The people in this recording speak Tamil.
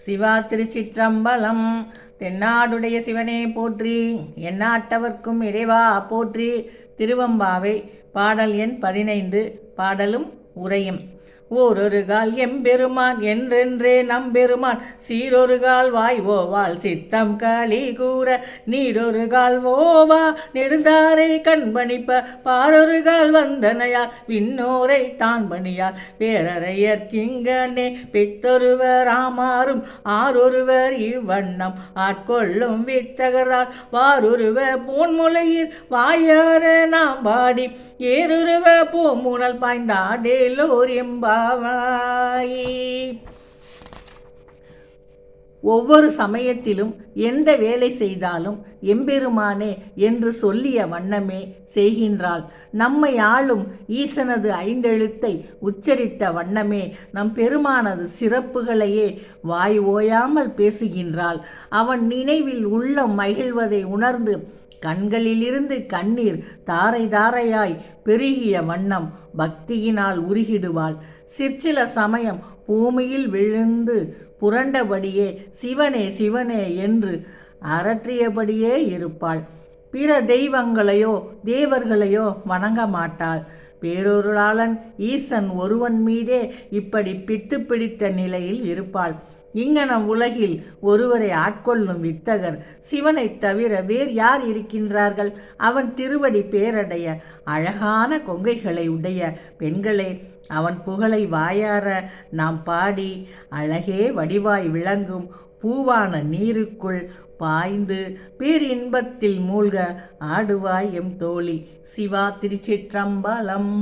சிவா திருச்சிற்றம்பலம். தென்னாடுடைய சிவனே போற்றி, எந்நாட்டவர்க்கும் இறைவா போற்றி. திருவம்பாவை. பாடல் எண் 15. பாடலும் உரையும். ஓரொருகால் எம்பெருமான் என்றென்றே நம்பெருமான் சீரொருகால் வாய்வோவால் சித்தம் களி கூற நீரொருகால் ஓவா நெடுந்தாரை கண்பணிப்ப பாரொருகால் வந்தனையால் விண்ணோரை தான் பணியால் பேரறையற்கிங்கனே பித்தொருவர் ஆமாறும் ஆரொருவர் இவ்வண்ணம் ஆட்கொள்ளும் வித்தகரால் வாரொருவ போன்முலையில் வாயார நாம் பாடி ஏருருவ பூமுனல் பாய்ந்தாடேலோர் எம்பா. ஒவ்வொரு சமயத்திலும் எந்த வேலை செய்தாலும் எம்பெருமானே என்று சொல்லிய வண்ணமே செய்கின்றாள். நம்மை ஆளும் ஈசனது ஐந்தெழுத்தை உச்சரித்த வண்ணமே நம் பெருமானது சிறப்புகளையே வாய் ஓயாமல் பேசுகின்றாள். அவன் நினைவில் உள்ளம் மகிழ்வதை உணர்ந்து கண்களிலிருந்து கண்ணீர் தாரை தாரையாய் பெருகிய வண்ணம் பக்தியினால் உருகிடுவாள். சிற்சில சமயம் பூமியில் விழுந்து புரண்டபடியே சிவனே சிவனே என்று அரற்றியபடியே இருப்பாள். பிற தெய்வங்களையோ தேவர்களையோ வணங்க மாட்டாள். பேரொருளாளன் ஈசன் ஒருவன் மீதே இப்படி பித்து பிடித்த நிலையில் இருப்பாள். இங்கனம் உலகில் ஒருவரை ஆட்கொள்ளும் வித்தகர் சிவனை தவிர வேறு யார் இருக்கின்றார்கள்? அவன் திருவடி பேரடைய அழகான கொங்கைகளை உடைய பெண்களே, அவன் புகழை வாயார நாம் பாடி அழகே வடிவாய் விளங்கும் பூவான நீருக்குள் பாய்ந்து பேரின்பத்தில் மூழ்க ஆடுவாய் எம் தோழி. சிவா திருச்சிற்றம்பலம்.